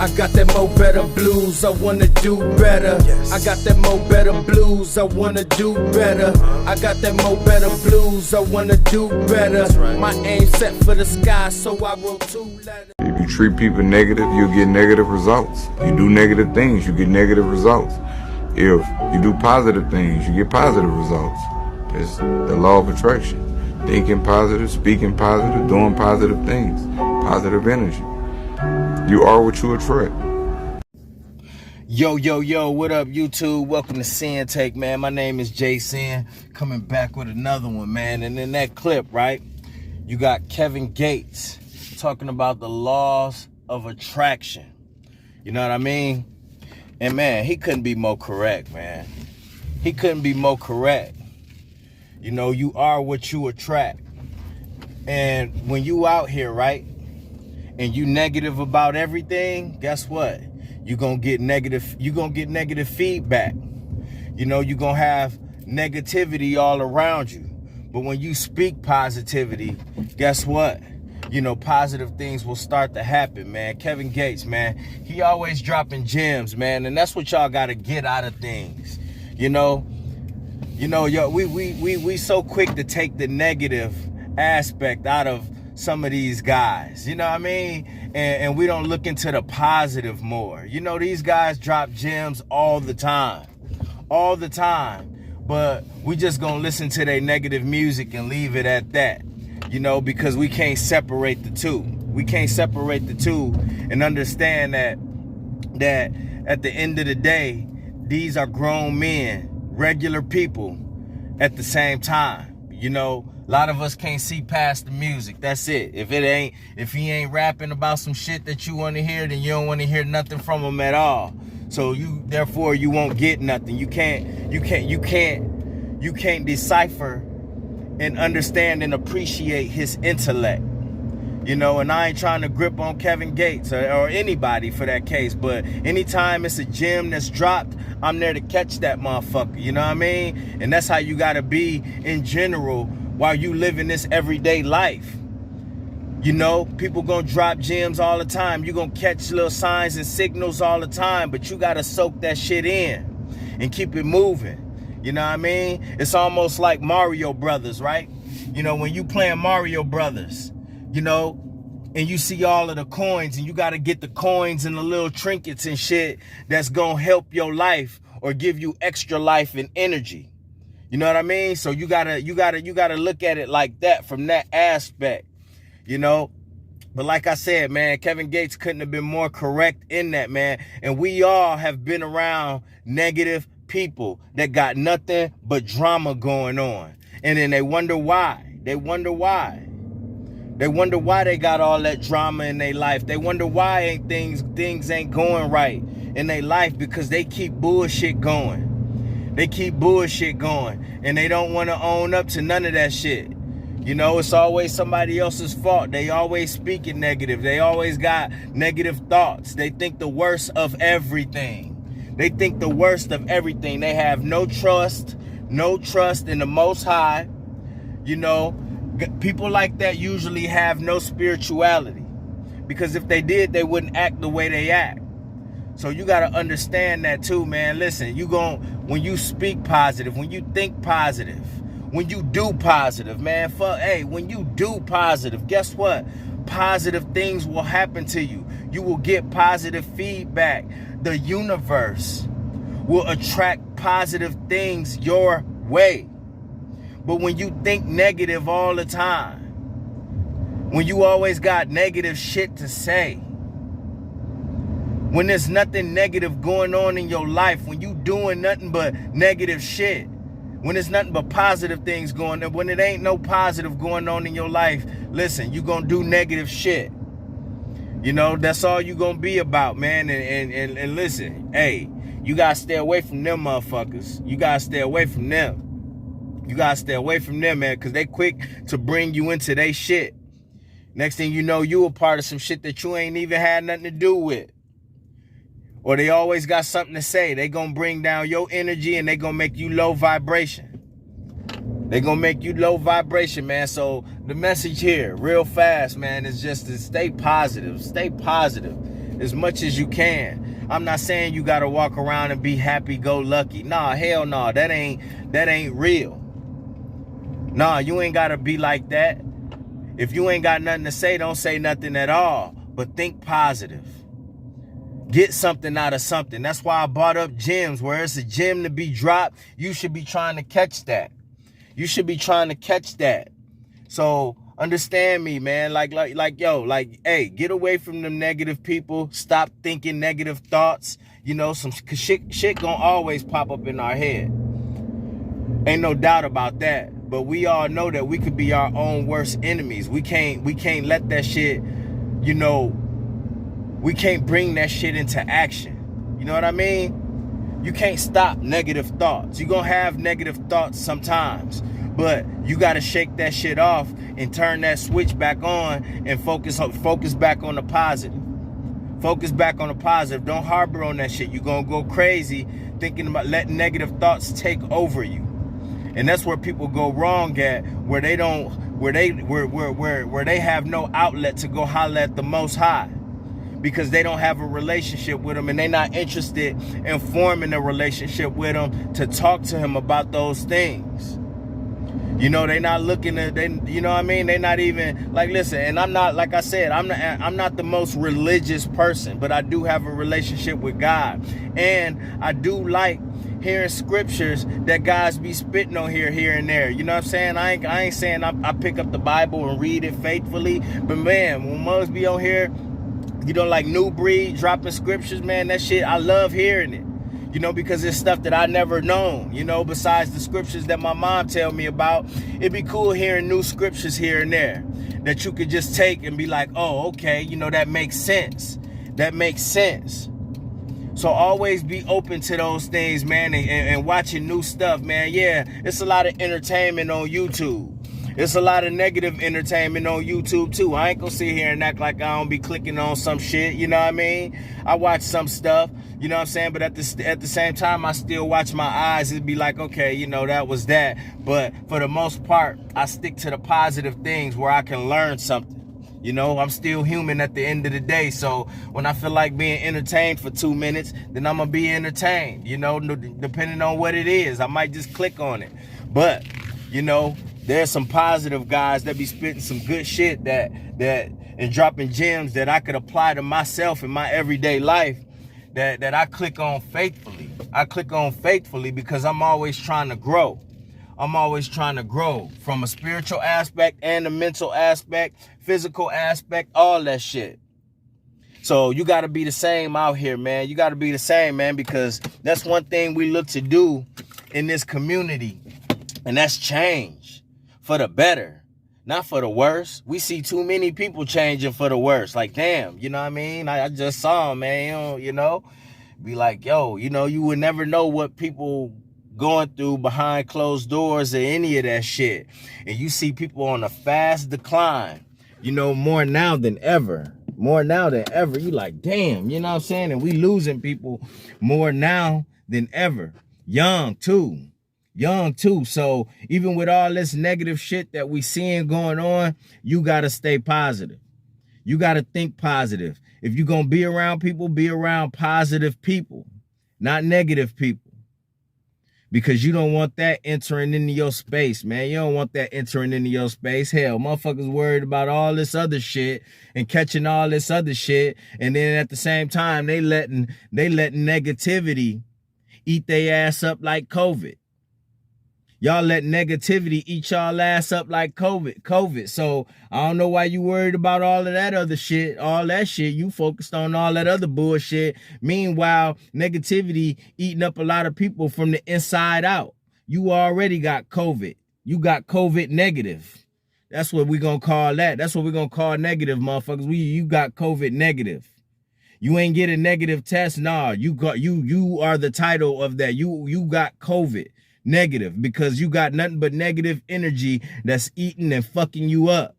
I got that mo better blues, I wanna do better. I got that mo better blues, I wanna do better. I got that mo better blues, I wanna do better. My aim set for the sky, so I wrote 2 letters. If you treat people negative, you get negative results. You do negative things, you get negative results. If you do positive things, you get positive results. It's the law of attraction. Thinking positive, speaking positive, doing positive things, positive energy. You are what you attract. Yo, what up, YouTube? Welcome to Sinn-Take, man. My name is Jason, coming back with another one, man. And in that clip, right, you got Kevin Gates talking about the laws of attraction. You know what I mean? And, man, he couldn't be more correct, man. He couldn't be more correct. You know, you are what you attract. And when you out here, right, and you negative about everything, guess what? You're gonna get negative feedback. You know, you're gonna have negativity all around you. But when you speak positivity, guess what? You know, positive things will start to happen, man. Kevin Gates, man, he always dropping gems, man, and that's what y'all gotta get out of things. You know, yo, we so quick to take the negative aspect out of some of these guys, you know what I mean? And we don't look into the positive more. You know, these guys drop gems all the time, but we just gonna listen to their negative music and leave it at that, you know, because we can't separate the two. We can't separate the two and understand that at the end of the day, these are grown men, regular people at the same time. You know, a lot of us can't see past the music. That's it. If he ain't rapping about some shit that you want to hear, then you don't want to hear nothing from him at all. So therefore you won't get nothing. You can't decipher and understand and appreciate his intellect. You know, and I ain't trying to grip on Kevin Gates or anybody for that case, but anytime it's a gem that's dropped, I'm there to catch that motherfucker, you know what I mean? And that's how you gotta be in general while you live in this everyday life. You know, people gonna drop gems all the time. You gonna catch little signs and signals all the time, but you gotta soak that shit in and keep it moving. You know what I mean? It's almost like Mario Brothers, right? You know, when you playing Mario Brothers, you know, and you see all of the coins, and you got to get the coins and the little trinkets and shit that's going to help your life or give you extra life and energy. You know what I mean? So you got to look at it like that, from that aspect, you know? But like I said, man, Kevin Gates couldn't have been more correct in that, man. And we all have been around negative people that got nothing but drama going on. And then they wonder why. They wonder why they got all that drama in their life. They wonder why things ain't going right in their life, because they keep bullshit going. They keep bullshit going, and they don't want to own up to none of that shit. You know, it's always somebody else's fault. They always speaking negative. They always got negative thoughts. They think the worst of everything. They think the worst of everything. They have no trust in the Most High. You know, people like that usually have no spirituality, because if they did, they wouldn't act the way they act. So you got to understand that too, man. Listen, when you speak positive, when you think positive, when you do positive, man, when you do positive, guess what? Positive things will happen to you. You will get positive feedback. The universe will attract positive things your way. But when you think negative all the time, when you always got negative shit to say, when there's nothing negative going on in your life, when you doing nothing but negative shit, when there's nothing but positive things going on, when it ain't no positive going on in your life, listen, you gonna do negative shit. You know, that's all you gonna be about, man. And listen, hey, you gotta stay away from them motherfuckers. You gotta stay away from them. You gotta stay away from them, man, because they quick to bring you into their shit. Next thing you know, you a part of some shit that you ain't even had nothing to do with. Or they always got something to say. They gonna bring down your energy, and they gonna make you low vibration. They gonna make you low vibration, man. So the message here, real fast, man, is just to stay positive. Stay positive. as much as you can. I'm not saying you gotta walk around and be happy-go-lucky. Nah, hell no, that ain't real. Nah, you ain't gotta be like that. If you ain't got nothing to say, don't say nothing at all. But think positive. Get something out of something. That's why I brought up gems. Where it's a gem to be dropped, you should be trying to catch that. You should be trying to catch that. So understand me, man. Like, hey, get away from them negative people. Stop thinking negative thoughts. You know, some shit gonna always pop up in our head. Ain't no doubt about that. But we all know that we could be our own worst enemies. We can't let that shit, you know, we can't bring that shit into action. You know what I mean? You can't stop negative thoughts. You're gonna have negative thoughts sometimes, but you gotta shake that shit off and turn that switch back on and focus back on the positive. Focus back on the positive. Don't harbor on that shit. You're gonna go crazy thinking about letting negative thoughts take over you. And that's where people go wrong at, where they have no outlet to go holler at the Most High, because they don't have a relationship with him, and they're not interested in forming a relationship with him to talk to him about those things. You know, they're not looking at, you know what I mean? They're not even, like, listen, and I'm not, like I said, I'm not the most religious person, but I do have a relationship with God. And I do like hearing scriptures that guys be spitting on here and there. You know what I'm saying? I ain't saying I pick up the Bible and read it faithfully, but man, when mugs be on here, you know, like New Breed dropping scriptures, man, that shit, I love hearing it. You know, because it's stuff that I never known, you know, besides the scriptures that my mom tell me about. It'd be cool hearing new scriptures here and there that you could just take and be like, oh, okay, you know, that makes sense. That makes sense. So always be open to those things, man, and watching new stuff, man. Yeah, it's a lot of entertainment on YouTube. It's a lot of negative entertainment on YouTube, too. I ain't gonna sit here and act like I don't be clicking on some shit, you know what I mean? I watch some stuff, you know what I'm saying? But at the same time, I still watch my eyes. It'd be like, okay, you know, that was that. But for the most part, I stick to the positive things where I can learn something. You know, I'm still human at the end of the day. So when I feel like being entertained for 2 minutes, then I'm going to be entertained, you know, depending on what it is. I might just click on it. But, you know, there's some positive guys that be spitting some good shit that and dropping gems that I could apply to myself in my everyday life that I click on faithfully. I click on faithfully because I'm always trying to grow. I'm always trying to grow from a spiritual aspect and a mental aspect, physical aspect, all that shit. So you got to be the same out here, man. You got to be the same, man, because that's one thing we look to do in this community, and that's change for the better, not for the worse. We see too many people changing for the worse. Like, damn, you know what I mean? I just saw him, man, you know, be like, yo, you know, you would never know what people going through behind closed doors or any of that shit. And you see people on a fast decline, you know, more now than ever. More now than ever. You like, damn, you know what I'm saying? And we losing people more now than ever. Young too. So even with all this negative shit that we seeing going on, you got to stay positive. You got to think positive. If you're going to be around people, be around positive people, not negative people. Because you don't want that entering into your space, man. You don't want that entering into your space. Hell, motherfuckers worried about all this other shit and catching all this other shit. And then at the same time, they letting negativity eat their ass up like COVID. Y'all let negativity eat y'all ass up like COVID. So I don't know why you worried about all of that other shit. All that shit, you focused on all that other bullshit. Meanwhile, negativity eating up a lot of people from the inside out. You already got COVID. You got COVID negative. That's what we're going to call that. That's what we're going to call negative, motherfuckers. You got COVID negative. You ain't get a negative test. Nah, you are the title of that. You got COVID negative because you got nothing but negative energy that's eating and fucking you up.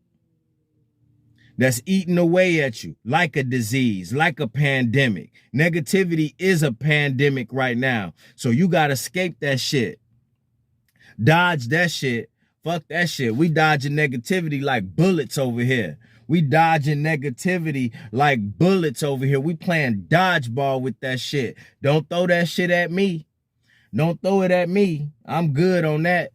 That's eating away at you like a disease, like a pandemic. Negativity is a pandemic right now. So you got to escape that shit. Dodge that shit. Fuck that shit. We dodging negativity like bullets over here. We dodging negativity like bullets over here. We playing dodgeball with that shit. Don't throw that shit at me. Don't throw it at me. I'm good on that.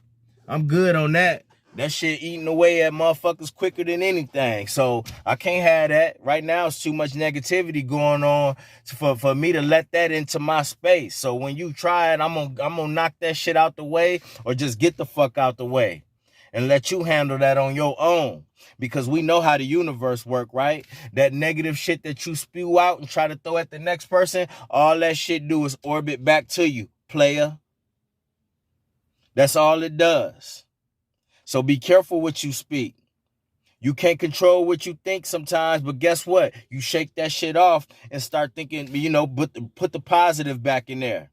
I'm good on that. That shit eating away at motherfuckers quicker than anything. So I can't have that. Right now, it's too much negativity going on for me to let that into my space. So when you try it, I'm gonna knock that shit out the way, or just get the fuck out the way and let you handle that on your own. Because we know how the universe work, right? That negative shit that you spew out and try to throw at the next person, all that shit do is orbit back to you, player. That's all it does. So be careful what you speak. You can't control what you think sometimes, but guess what? You shake that shit off and start thinking, you know, put the positive back in there.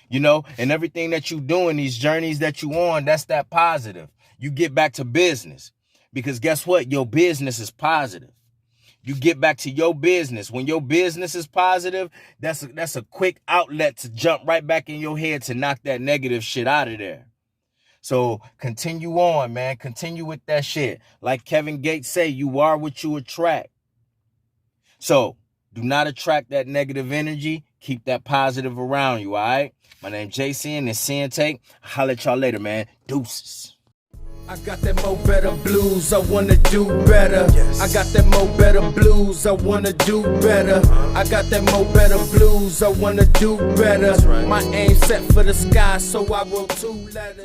You know, and everything that you doing, these journeys that you on, that's that positive. You get back to business, because guess what? Your business is positive. You get back to your business. When your business is positive, that's a quick outlet to jump right back in your head to knock that negative shit out of there. So continue on, man. Continue with that shit. Like Kevin Gates say, you are what you attract. So do not attract that negative energy. Keep that positive around you, all right? My name's JC, and Sinn-Take. Holla at y'all later, man. Deuces. I got that mo better blues, I wanna do better. Yes. I got that mo better blues, I wanna do better. I got that mo better blues, I wanna do better. Right. My aim set for the sky, so I wrote 2 letters.